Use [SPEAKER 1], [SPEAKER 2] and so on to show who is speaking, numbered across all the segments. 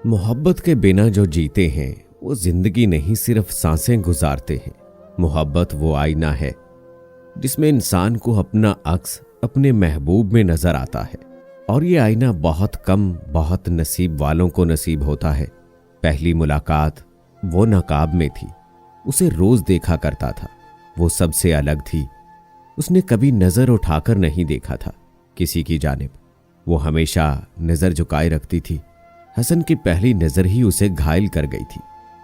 [SPEAKER 1] मोहब्बत के बिना जो जीते हैं वो जिंदगी नहीं सिर्फ सांसें गुजारते हैं। मोहब्बत वो आईना है जिसमें इंसान को अपना अक्स अपने महबूब में नजर आता है, और ये आईना बहुत कम, बहुत नसीब वालों को नसीब होता है। पहली मुलाकात वो नकाब में थी, उसे रोज देखा करता था, वो सबसे अलग थी। उसने कभी नजर उठाकर नहीं देखा था किसी की जानिब, वो हमेशा नजर झुकाए रखती थी। हसन की पहली नजर ही उसे घायल कर गई थी।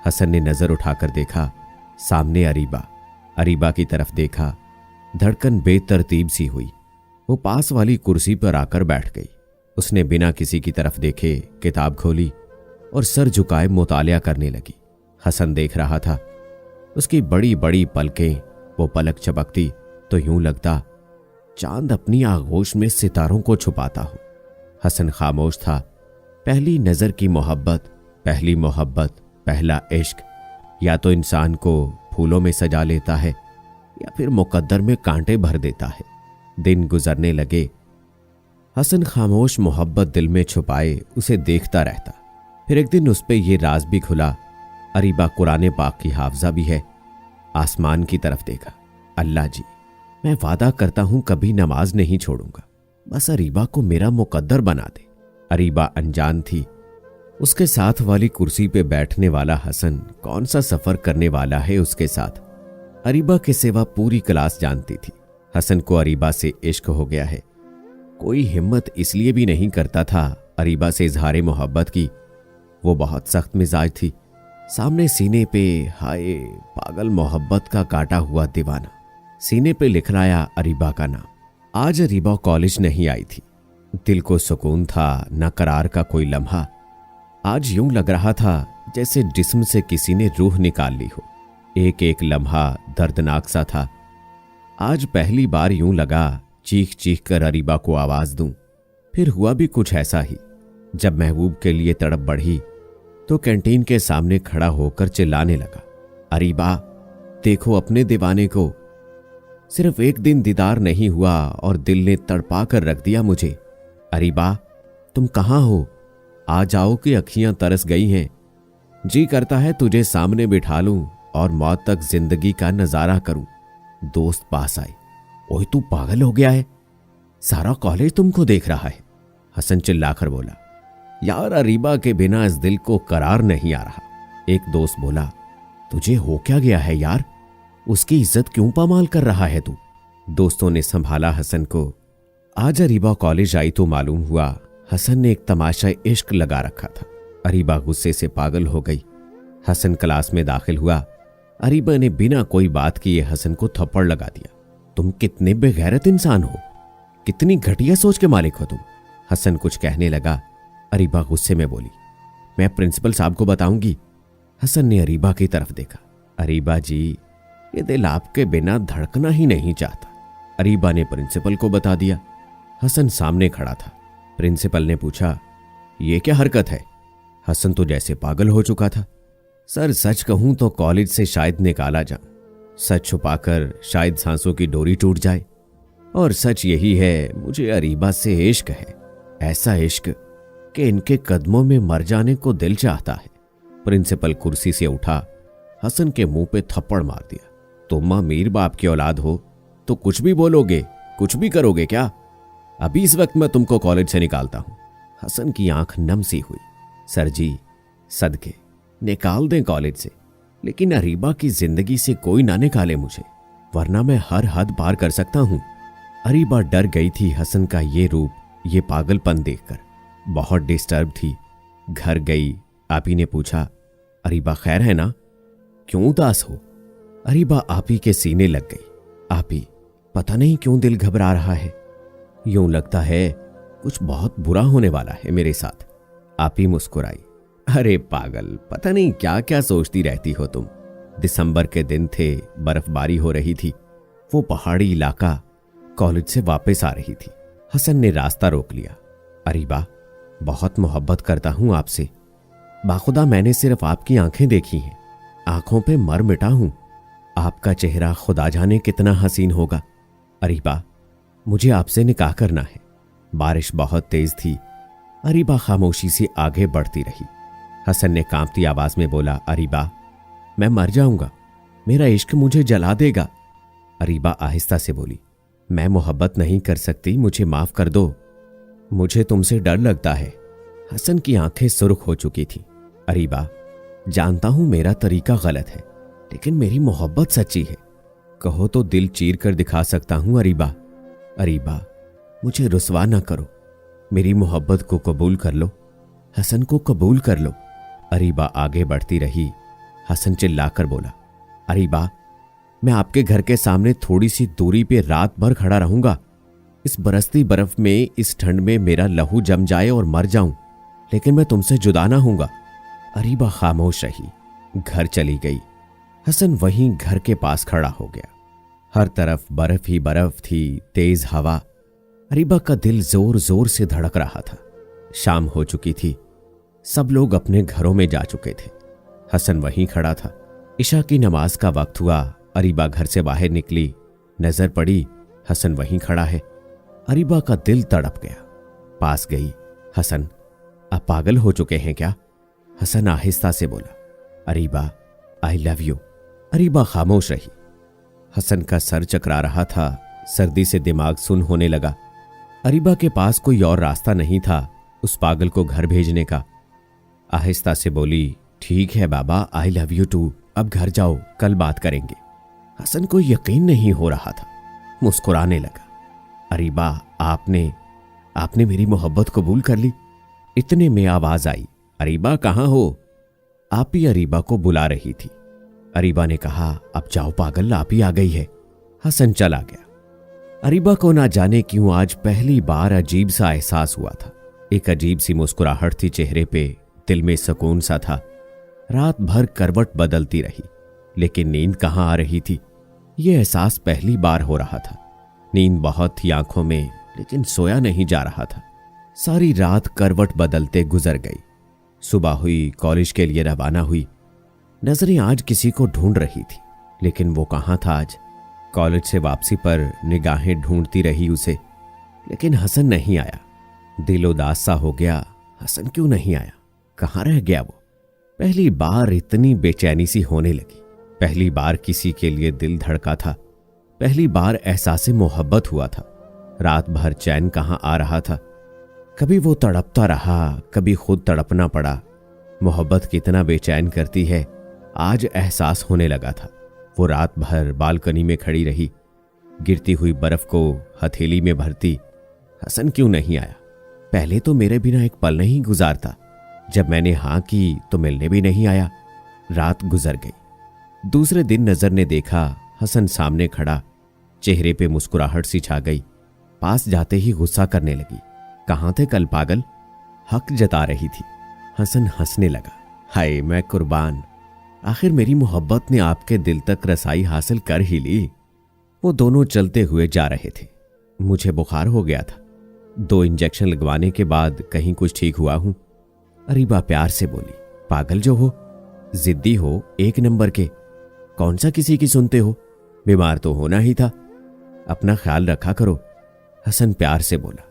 [SPEAKER 1] हसन ने नजर उठाकर देखा, सामने अरीबा की तरफ देखा। धड़कन बेतरतीब सी हुई। वो पास वाली कुर्सी पर आकर बैठ गई। उसने बिना किसी की तरफ देखे किताब खोली और सर झुकाए मुतालिया करने लगी। हसन देख रहा था, उसकी बड़ी बड़ी पलकें, वो पलक चपकती तो यूं लगता चांद अपनी आगोश में सितारों को छुपाता हो। हसन खामोश था। पहली नजर की मोहब्बत, पहली मोहब्बत, पहला इश्क या तो इंसान को फूलों में सजा लेता है या फिर मुकद्दर में कांटे भर देता है। दिन गुजरने लगे। हसन खामोश मोहब्बत दिल में छुपाए उसे देखता रहता। फिर एक दिन उस पे ये राज भी खुला, अरीबा कुरान पाक की हाफजा भी है। आसमान की तरफ देखा, अल्लाह जी, मैं वादा करता हूं कभी नमाज नहीं छोड़ूंगा, बस अरीबा को मेरा मुकद्दर बना दे। अरीबा अनजान थी, उसके साथ वाली कुर्सी पे बैठने वाला हसन कौन सा सफर करने वाला है उसके साथ। अरीबा के सिवा पूरी क्लास जानती थी हसन को अरीबा से इश्क हो गया है। कोई हिम्मत इसलिए भी नहीं करता था अरीबा से इजहार मोहब्बत की। वो बहुत सख्त मिजाज थी। सामने सीने पे हाय पागल मोहब्बत का काटा हुआ दीवाना, सीने पे लिखलाया अरीबा का नाम। आज अरीबा कॉलेज नहीं आई थी। दिल को सुकून था, न करार का कोई लम्हा। आज यूं लग रहा था जैसे जिस्म से किसी ने रूह निकाल ली हो। एक एक लम्हा दर्दनाक सा था। आज पहली बार यूं लगा चीख चीख कर अरीबा को आवाज दूं। फिर हुआ भी कुछ ऐसा ही। जब महबूब के लिए तड़प बढ़ी तो कैंटीन के सामने खड़ा होकर चिल्लाने लगा, अरीबा देखो अपने दीवाने को। सिर्फ एक दिन दीदार नहीं हुआ और दिल ने तड़पा कर रख दिया मुझे। अरीबा तुम कहां हो? आ जाओ कि अखियां तरस गई हैं। जी करता है तुझे सामने बिठा लूं और मौत तक जिंदगी का नजारा करूं। दोस्त पास आए, ओए तू पागल हो गया है, सारा कॉलेज तुमको देख रहा है। हसन चिल्लाकर बोला, यार अरीबा के बिना इस दिल को करार नहीं आ रहा। एक दोस्त बोला, तुझे हो क्या गया है यार, उसकी इज्जत क्यों पामाल कर रहा है तू? दोस्तों ने संभाला हसन को। आज अरीबा कॉलेज आई तो मालूम हुआ हसन ने एक तमाशा इश्क लगा रखा था। अरीबा गुस्से से पागल हो गई। हसन क्लास में दाखिल हुआ। अरीबा ने बिना कोई बात किए हसन को थप्पड़ लगा दिया। तुम कितने बेगैरत इंसान हो, कितनी घटिया सोच के मालिक हो तुम। हसन कुछ कहने लगा। अरीबा गुस्से में बोली, मैं प्रिंसिपल साहब को बताऊंगी। हसन ने अरीबा की तरफ देखा। अरीबा जी, ये दिल आपके बिना धड़कना ही नहीं चाहता। अरीबा ने प्रिंसिपल को बता दिया। हसन सामने खड़ा था। प्रिंसिपल ने पूछा, ये क्या हरकत है? हसन तो जैसे पागल हो चुका था। सर सच कहूं तो कॉलेज से शायद निकाला जाऊं। सच छुपाकर शायद सांसों की डोरी टूट जाए। और सच यही है, मुझे अरीबा से इश्क है, ऐसा इश्क कि इनके कदमों में मर जाने को दिल चाहता है। प्रिंसिपल कुर्सी से उठा, हसन के मुंह पे थप्पड़ मार दिया। तुम अमीर बाप की औलाद हो तो कुछ भी बोलोगे, कुछ भी करोगे क्या? अभी इस वक्त मैं तुमको कॉलेज से निकालता हूं। हसन की आंख नम सी हुई। सर जी सदके निकाल दें कॉलेज से, लेकिन अरीबा की जिंदगी से कोई ना निकाले मुझे, वरना मैं हर हद पार कर सकता हूं। अरीबा डर गई थी हसन का ये रूप, ये पागलपन देखकर। बहुत डिस्टर्ब थी। घर गई। आपी ने पूछा, अरीबा खैर है ना? क्यों उदास हो? अरीबा आपी के सीने लग गई। आपी, पता नहीं क्यों दिल घबरा रहा है, यूं लगता है कुछ बहुत बुरा होने वाला है मेरे साथ। आपी मुस्कुराई, अरे पागल, पता नहीं क्या क्या सोचती रहती हो तुम। दिसंबर के दिन थे, बर्फबारी हो रही थी। वो पहाड़ी इलाका, कॉलेज से वापस आ रही थी। हसन ने रास्ता रोक लिया। अरीबा, बहुत मोहब्बत करता हूं आपसे। बाखुदा मैंने सिर्फ आपकी आंखें देखी हैं, आंखों पे मर मिटा हूं। आपका चेहरा खुदा जाने कितना हसीन होगा। अरीबा, मुझे आपसे निकाह करना है। बारिश बहुत तेज थी। अरीबा खामोशी से आगे बढ़ती रही। हसन ने कांपती आवाज में बोला, अरीबा मैं मर जाऊंगा, मेरा इश्क मुझे जला देगा। अरीबा आहिस्ता से बोली, मैं मोहब्बत नहीं कर सकती, मुझे माफ कर दो, मुझे तुमसे डर लगता है। हसन की आंखें सुर्ख हो चुकी थी। अरीबा जानता हूं मेरा तरीका गलत है, लेकिन मेरी मोहब्बत सच्ची है, कहो तो दिल चीर कर दिखा सकता हूं। अरीबा अरीबा मुझे रुसवा ना करो, मेरी मोहब्बत को कबूल कर लो, हसन को कबूल कर लो। अरीबा आगे बढ़ती रही। हसन चिल्लाकर बोला, अरीबा मैं आपके घर के सामने थोड़ी सी दूरी पे रात भर खड़ा रहूंगा, इस बरसती बर्फ में, इस ठंड में मेरा लहू जम जाए और मर जाऊं, लेकिन मैं तुमसे जुदा ना हूंगा। अरीबा खामोश रही, घर चली गई। हसन वहीं घर के पास खड़ा हो गया। हर तरफ बर्फ ही बर्फ थी, तेज हवा। अरीबा का दिल जोर जोर से धड़क रहा था। शाम हो चुकी थी, सब लोग अपने घरों में जा चुके थे। हसन वहीं खड़ा था। इशा की नमाज का वक्त हुआ। अरीबा घर से बाहर निकली, नजर पड़ी हसन वहीं खड़ा है। अरीबा का दिल तड़प गया। पास गई, हसन आप पागल हो चुके हैं क्या? हसन आहिस्ता से बोला, Ariba I love you. Ariba खामोश रही। हसन का सर चकरा रहा था, सर्दी से दिमाग सुन्न होने लगा। अरीबा के पास कोई और रास्ता नहीं था उस पागल को घर भेजने का। आहिस्ता से बोली, ठीक है बाबा, आई लव यू टू, अब घर जाओ, कल बात करेंगे। हसन को यकीन नहीं हो रहा था, मुस्कुराने लगा। अरीबा आपने मेरी मोहब्बत कबूल कर ली। इतने में आवाज आई, अरीबा कहाँ हो? आप ही अरीबा को बुला रही थी। अरीबा ने कहा, अब जाओ पागल, आप ही आ गई है। हसन चला गया। अरीबा को ना जाने क्यों आज पहली बार अजीब सा एहसास हुआ था। एक अजीब सी मुस्कुराहट थी चेहरे पे, दिल में सुकून सा था। रात भर करवट बदलती रही, लेकिन नींद कहाँ आ रही थी, यह एहसास पहली बार हो रहा था। नींद बहुत थी आंखों में, लेकिन सोया नहीं जा रहा था। सारी रात करवट बदलते गुजर गई। सुबह हुई, कॉलेज के लिए रवाना हुई। नजरें आज किसी को ढूंढ रही थी, लेकिन वो कहाँ था आज? कॉलेज से वापसी पर निगाहें ढूंढती रही उसे, लेकिन हसन नहीं आया। दिल उदास सा हो गया, हसन क्यों नहीं आया? कहाँ रह गया वो? पहली बार इतनी बेचैनी सी होने लगी। पहली बार किसी के लिए दिल धड़का था। पहली बार एहसास मोहब्बत हुआ था। रात भर चैन कहाँ आ रहा था। कभी वो तड़पता रहा, कभी खुद तड़पना पड़ा। मोहब्बत कितना बेचैन करती है, आज एहसास होने लगा था। वो रात भर बालकनी में खड़ी रही, गिरती हुई बर्फ को हथेली में भरती। हसन क्यों नहीं आया? पहले तो मेरे बिना एक पल नहीं गुजारता, जब मैंने हाँ की तो मिलने भी नहीं आया। रात गुजर गई। दूसरे दिन नजर ने देखा, हसन सामने खड़ा, चेहरे पे मुस्कुराहट सी छा गई। पास जाते ही गुस्सा करने लगी, कहाँ थे कल पागल? हक जता रही थी। हसन हंसने लगा, हाय मैं कुर्बान, आखिर मेरी मोहब्बत ने आपके दिल तक रसाई हासिल कर ही ली। वो दोनों चलते हुए जा रहे थे। मुझे बुखार हो गया था, 2 इंजेक्शन लगवाने के बाद कहीं कुछ ठीक हुआ हूं। अरीबा प्यार से बोली, पागल जो हो, जिद्दी हो, 1 नंबर के, कौन सा किसी की सुनते हो? बीमार तो होना ही था, अपना ख्याल रखा करो। हसन प्यार से बोला,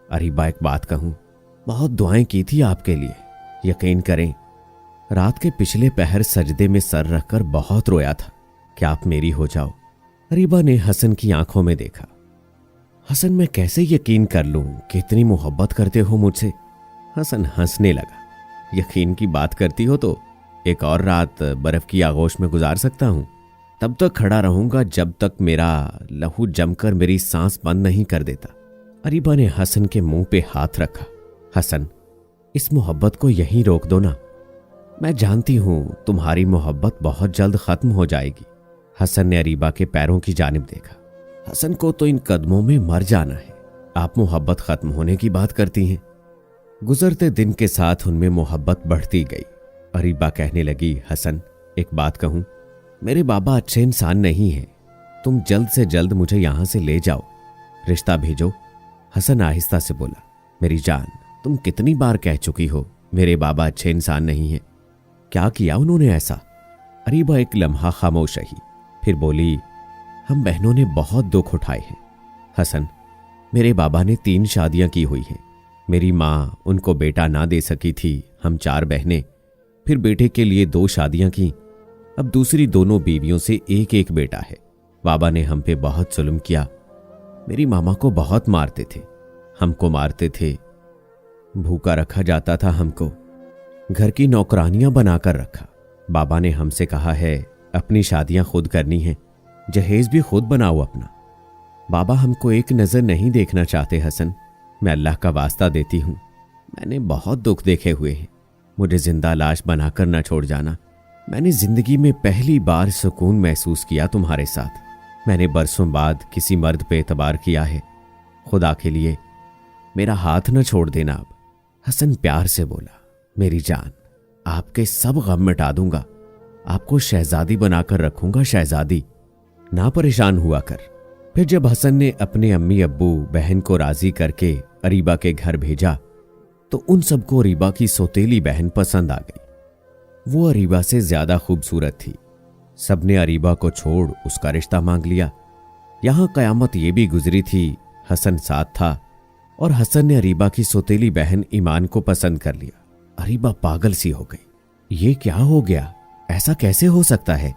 [SPEAKER 1] अरीबा एक बात कहूं, बहुत दुआएं की थी आपके लिए, यकीन करें रात के पिछले पहर सजदे में सर रखकर बहुत रोया था कि आप मेरी हो जाओ। अरीबा ने हसन की आंखों में देखा। हसन मैं कैसे यकीन कर लूं कि इतनी मोहब्बत करते हो मुझसे? हसन हंसने लगा, यकीन की बात करती हो तो एक और रात बर्फ की आगोश में गुजार सकता हूं। तब तक खड़ा रहूंगा जब तक मेरा लहू जमकर मेरी सांस बंद नहीं कर देता। अरीबा ने हसन के मुंह पे हाथ रखा। हसन, इस मोहब्बत को यहीं रोक दो ना, मैं जानती हूं तुम्हारी मोहब्बत बहुत जल्द खत्म हो जाएगी। हसन ने अरीबा के पैरों की जानिब देखा। हसन को तो इन कदमों में मर जाना है, आप मोहब्बत खत्म होने की बात करती हैं। गुजरते दिन के साथ उनमें मोहब्बत बढ़ती गई। अरीबा कहने लगी, हसन एक बात कहूं, मेरे बाबा अच्छे इंसान नहीं हैं, तुम जल्द से जल्द मुझे यहां से ले जाओ, रिश्ता भेजो। हसन आहिस्ता से बोला, मेरी जान, तुम कितनी बार कह चुकी हो मेरे बाबा अच्छे इंसान नहीं हैं, क्या किया उन्होंने ऐसा? अरीबा एक लम्हा खामोश रही, फिर बोली, हम बहनों ने बहुत दुख उठाए हैं। हसन, मेरे बाबा ने 3 शादियां की हुई हैं। मेरी माँ उनको बेटा ना दे सकी थी, हम 4 बहनें। फिर बेटे के लिए 2 शादियां की। अब दूसरी दोनों बीवियों से एक एक बेटा है। बाबा ने हम पे बहुत जुल्म किया। मेरी मामा को बहुत मारते थे, हमको मारते थे, भूखा रखा जाता था हमको, घर की नौकरानियां बनाकर रखा। बाबा ने हमसे कहा है अपनी शादियां खुद करनी है, जहेज भी खुद बनाओ अपना। बाबा हमको एक नजर नहीं देखना चाहते हसन, मैं अल्लाह का वास्ता देती हूं, मैंने बहुत दुख देखे हुए हैं, मुझे जिंदा लाश बनाकर न छोड़ जाना। मैंने जिंदगी में पहली बार सुकून महसूस किया तुम्हारे साथ। मैंने बरसों बाद किसी मर्द पे एतबार किया है, खुदा के लिए मेरा हाथ न छोड़ देना अब। हसन प्यार से बोला, मेरी जान, आपके सब गम मिटा दूंगा, आपको शहजादी बनाकर रखूंगा, शहजादी, ना परेशान हुआ कर। फिर जब हसन ने अपने अम्मी अब्बू बहन को राजी करके अरीबा के घर भेजा तो उन सबको अरीबा की सौतेली बहन पसंद आ गई। वो अरीबा से ज्यादा खूबसूरत थी। सबने अरीबा को छोड़ उसका रिश्ता मांग लिया। यहां कयामत ये भी गुजरी थी, हसन साथ था और हसन ने अरीबा की सौतेली बहन ईमान को पसंद कर लिया। अरीबा पागल सी हो गई, ये क्या हो गया, ऐसा कैसे हो सकता है,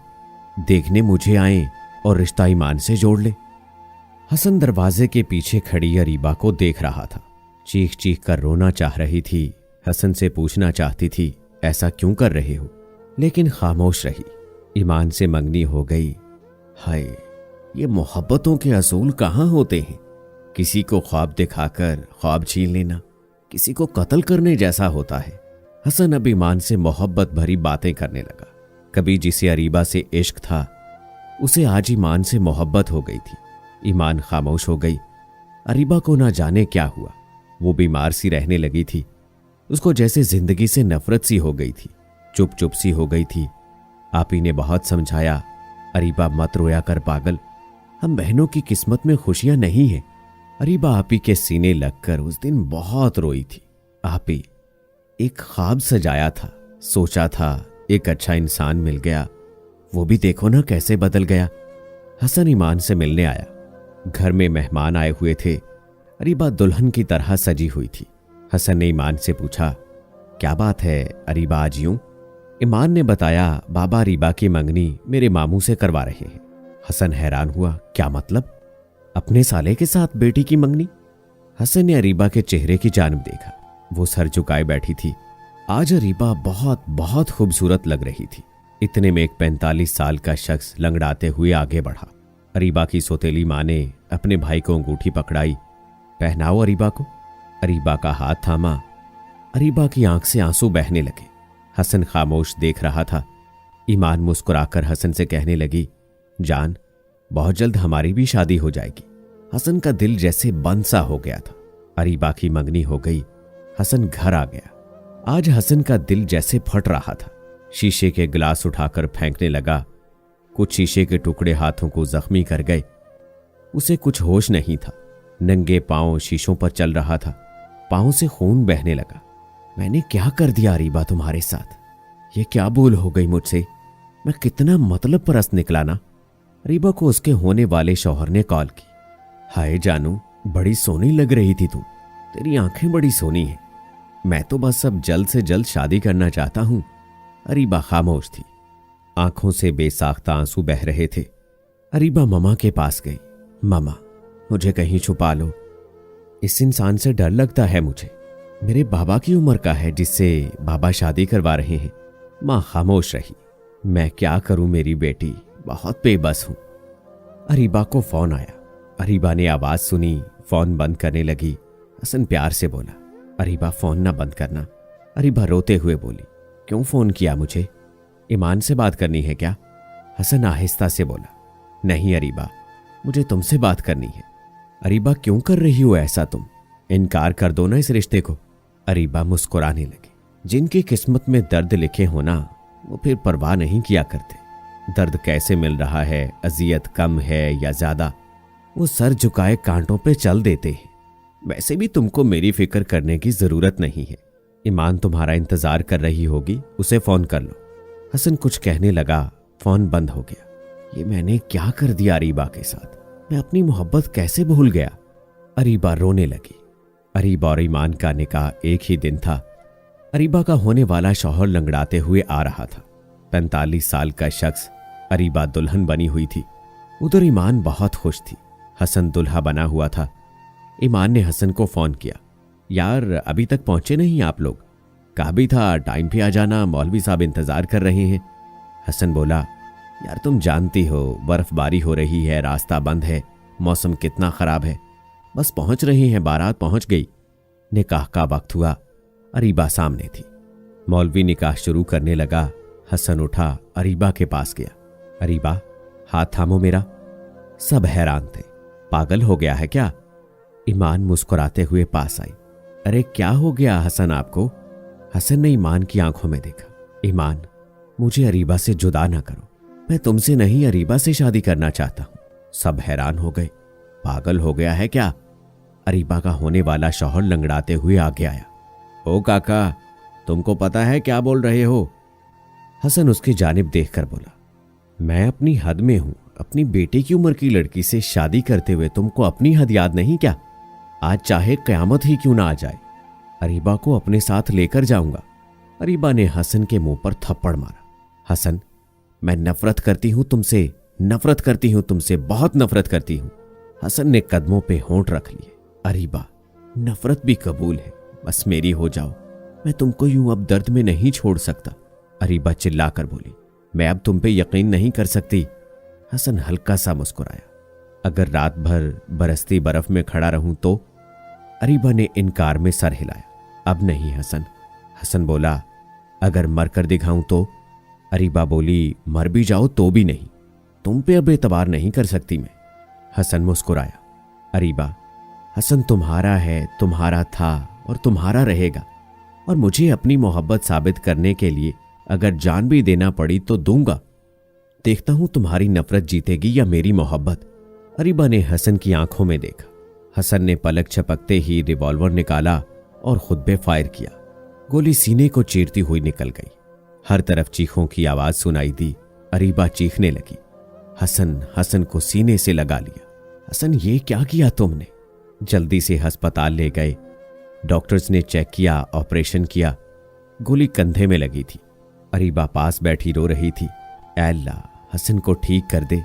[SPEAKER 1] देखने मुझे आए और रिश्ता ईमान से जोड़ ले। हसन दरवाजे के पीछे खड़ी अरीबा को देख रहा था, चीख चीख कर रोना चाह रही थी। हसन से पूछना चाहती थी ऐसा क्यों कर रहे हो, लेकिन खामोश रही। ईमान से मंगनी हो गई। हाय, ये मोहब्बतों के असूल कहाँ होते हैं, किसी को ख्वाब दिखाकर ख्वाब छीन लेना किसी को कत्ल करने जैसा होता है। हसन अब ईमान से मोहब्बत भरी बातें करने लगा। कभी जिसे अरीबा से इश्क था उसे आज ईमान से मोहब्बत हो गई थी। ईमान खामोश हो गई। अरीबा को ना जाने क्या हुआ, वो बीमार सी रहने लगी थी। उसको जैसे जिंदगी से नफरत सी हो गई थी, चुप चुप सी हो गई थी। आपी ने बहुत समझाया, अरीबा मत रोया कर पागल, हम बहनों की किस्मत में खुशियां नहीं है। अरीबा आपी के सीने लगकर उस दिन बहुत रोई थी। आपी, एक ख्वाब सजाया था, सोचा था एक अच्छा इंसान मिल गया, वो भी देखो ना कैसे बदल गया। हसन ईमान से मिलने आया। घर में मेहमान आए हुए थे। अरीबा दुल्हन की तरह सजी हुई थी। हसन ने ईमान से पूछा, क्या बात है अरीबा आज यूं? ईमान ने बताया, बाबा अरीबा की मंगनी मेरे मामू से करवा रहे हैं। हसन हैरान हुआ, क्या मतलब, अपने साले के साथ बेटी की मंगनी? हसन ने अरीबा के चेहरे की जानिब देखा। वो सर झुकाए बैठी थी। आज अरीबा बहुत बहुत खूबसूरत लग रही थी। इतने में एक 45 साल का शख्स लंगड़ाते हुए आगे बढ़ा। अरीबा की सौतेली माँ ने अपने भाई को अंगूठी पकड़ाई। पहनाओ अरीबा को। अरीबा का हाथ थामा। अरीबा की आंख से आंसू बहने लगे। हसन खामोश देख रहा था। ईमान मुस्कुराकर हसन से कहने लगी, जान, बहुत जल्द हमारी भी शादी हो जाएगी। हसन का दिल जैसे बंद सा हो गया था। अरीबा की मंगनी हो गई। हसन घर आ गया। आज हसन का दिल जैसे फट रहा था। शीशे के गिलास उठाकर फेंकने लगा। कुछ शीशे के टुकड़े हाथों को जख्मी कर गए। उसे कुछ होश नहीं था। नंगे पांव शीशों पर चल रहा था। पांव से खून बहने लगा। मैंने क्या कर दिया अरीबा तुम्हारे साथ? ये क्या भूल हो गई मुझसे? मैं कितना मतलब परस्त निकला ना। अरीबा को उसके होने वाले शौहर ने कॉल की। हाय जानू, बड़ी सोनी लग रही थी तू, तेरी आंखें बड़ी सोनी हैं। मैं तो बस अब जल्द से जल्द शादी करना चाहता हूं। अरीबा खामोश थी। आंखों से बेसाख्ता आंसू बह रहे थे। अरीबा ममा के पास गई। ममा, मुझे कहीं छुपा लो, इस इंसान से डर लगता है मुझे। मेरे बाबा की उम्र का है जिससे बाबा शादी करवा रहे हैं। मां खामोश रही। मैं क्या करूं मेरी बेटी, बहुत बेबस हूं। अरीबा को फोन आया। अरीबा ने आवाज सुनी, फोन बंद करने लगी। हसन प्यार से बोला, अरीबा फोन ना बंद करना। अरीबा रोते हुए बोली, क्यों फोन किया मुझे? ईमान से बात करनी है क्या? हसन आहिस्ता से बोला, नहीं अरीबा, मुझे तुमसे बात करनी है। अरीबा क्यों कर रही हो ऐसा तुम? इनकार कर दो ना इस रिश्ते को। अरीबा मुस्कुराने लगी। जिनकी किस्मत में दर्द लिखे होना वो फिर परवाह नहीं किया करते। दर्द कैसे मिल रहा है, अजियत कम है या ज्यादा, वो सर झुकाए कांटों पे चल देते हैं। वैसे भी तुमको मेरी फिक्र करने की जरूरत नहीं है। ईमान तुम्हारा इंतजार कर रही होगी, उसे फोन कर लो। हसन कुछ कहने लगा, फोन बंद हो गया। ये मैंने क्या कर दिया अरीबा के साथ? मैं अपनी मोहब्बत कैसे भूल गया? अरीबा रोने लगी। अरीबा और ईमान का निकाह एक ही दिन था। अरीबा का होने वाला शौहर लंगड़ाते हुए आ रहा था। 45 साल का शख्स अरीबा दुल्हन बनी हुई थी। उधर ईमान बहुत खुश थी। हसन दुल्हा बना हुआ था। ईमान ने हसन को फोन किया, यार अभी तक पहुंचे नहीं आप लोग? कहा भी था टाइम पे आ जाना, मौलवी साहब इंतजार कर रहे हैं। हसन बोला, यार तुम जानती हो बर्फबारी हो रही है, रास्ता बंद है, मौसम कितना खराब है, बस पहुंच रहे हैं, बारात पहुंच गई। निकाह का वक्त हुआ। अरीबा सामने थी। मौलवी निकाह शुरू करने लगा। हसन उठा, अरीबा के पास गया। अरीबा, हाथ थामो मेरा। सब हैरान थे। पागल हो गया है क्या? ईमान मुस्कुराते हुए पास आई। अरे क्या हो गया हसन आपको? हसन ने ईमान की आंखों में देखा। ईमान, मुझे अरीबा से जुदा ना करो, मैं तुमसे नहीं अरीबा से शादी करना चाहता हूं। सब हैरान हो गए। पागल हो गया है क्या? अरीबा का होने वाला शौहर लंगड़ाते हुए आगे आया। ओ काका, तुमको पता है क्या बोल रहे हो? हसन उसकी जानिब देखकर बोला, मैं अपनी हद में हूं। अपनी बेटे की उम्र की लड़की से शादी करते हुए तुमको अपनी हद याद नहीं क्या? आज चाहे कयामत ही क्यों ना आ जाए, अरीबा को अपने साथ लेकर जाऊंगा। अरीबा ने हसन के मुंह पर थप्पड़ मारा। हसन, मैं नफरत करती हूं तुमसे, नफरत करती हूं तुमसे, बहुत नफरत करती हूं। हसन ने कदमों पे होंठ रख लिए। अरीबा, नफरत भी कबूल है, बस मेरी हो जाओ, मैं तुमको यूं अब दर्द में नहीं छोड़ सकता। अरीबा चिल्लाकर बोली, मैं अब तुम पे यकीन नहीं कर सकती। हसन हल्का सा मुस्कुराया। अगर रात भर बरसती बर्फ में खड़ा रहूं तो? अरीबा ने इनकार में सर हिलाया। अब नहीं हसन। हसन बोला, अगर मर कर दिखाऊं तो? अरीबा बोली, मर भी जाओ तो भी नहीं, तुम पे अब एतबार नहीं कर सकती मैं। हसन मुस्कुराया। अरीबा, हसन तुम्हारा है, तुम्हारा था और तुम्हारा रहेगा, और मुझे अपनी मोहब्बत साबित करने के लिए अगर जान भी देना पड़ी तो दूंगा। देखता हूं तुम्हारी नफरत जीतेगी या मेरी मोहब्बत। अरीबा ने हसन की आंखों में देखा। हसन ने पलक झपकते ही रिवॉल्वर निकाला और खुद पे फायर किया। गोली सीने को चीरती हुई निकल गई। हर तरफ चीखों की आवाज सुनाई दी। अरीबा चीखने लगी। हसन को सीने से लगा लिया। हसन, ये क्या किया तुमने? जल्दी से अस्पताल ले गए। डॉक्टर्स ने चेक किया, ऑपरेशन किया। गोली कंधे में लगी थी। अरीबा पास बैठी रो रही थी। ऐ अल्लाह, हसन को ठीक कर दे।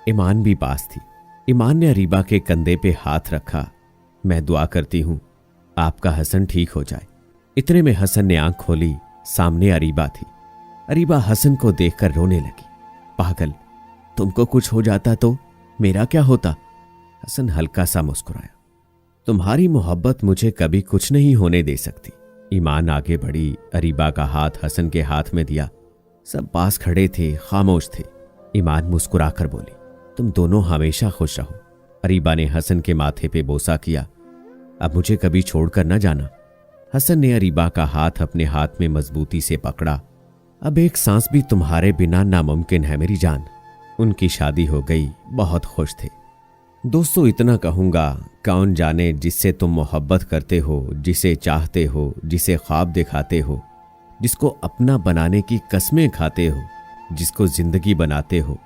[SPEAKER 1] ईमान भी पास थी। ईमान ने अरीबा के कंधे पे हाथ रखा। मैं दुआ करती हूं आपका हसन ठीक हो जाए। इतने में हसन ने आंख खोली। सामने अरीबा थी। अरीबा हसन को देखकर रोने लगी। पागल, तुमको कुछ हो जाता तो मेरा क्या होता? हसन हल्का सा मुस्कुराया। तुम्हारी मोहब्बत मुझे कभी कुछ नहीं होने दे सकती। ईमान आगे बढ़ी। अरीबा का हाथ हसन के हाथ में दिया। सब पास खड़े थे, खामोश थे। ईमान मुस्कुराकर बोली, तुम दोनों हमेशा खुश रहो। अरीबा ने हसन के माथे पे बोसा किया। अब मुझे कभी छोड़कर न जाना। हसन ने अरीबा का हाथ अपने हाथ में मजबूती से पकड़ा। अब एक सांस भी तुम्हारे बिना नामुमकिन है मेरी जान। उनकी शादी हो गई, बहुत खुश थे। दोस्तों, इतना कहूंगा, कौन जाने जिससे तुम मोहब्बत करते हो, जिसे चाहते हो, जिसे ख्वाब दिखाते हो, जिसको अपना बनाने की कस्में खाते हो, जिसको जिंदगी बनाते हो,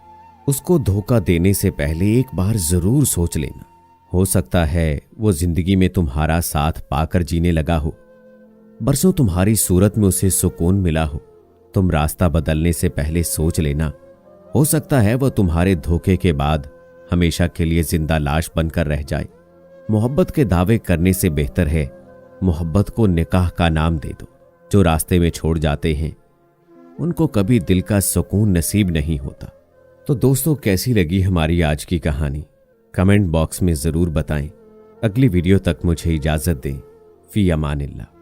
[SPEAKER 1] उसको धोखा देने से पहले एक बार जरूर सोच लेना। हो सकता है वो जिंदगी में तुम्हारा साथ पाकर जीने लगा हो, बरसों तुम्हारी सूरत में उसे सुकून मिला हो। तुम रास्ता बदलने से पहले सोच लेना। हो सकता है वो तुम्हारे धोखे के बाद हमेशा के लिए जिंदा लाश बनकर रह जाए। मोहब्बत के दावे करने से बेहतर है मोहब्बत को निकाह का नाम दे दो। जो रास्ते में छोड़ जाते हैं उनको कभी दिल का सुकून नसीब नहीं होता। तो दोस्तों, कैसी लगी हमारी आज की कहानी? कमेंट बॉक्स में जरूर बताएं। अगली वीडियो तक मुझे इजाजत दें। फी अमानिल्लाह।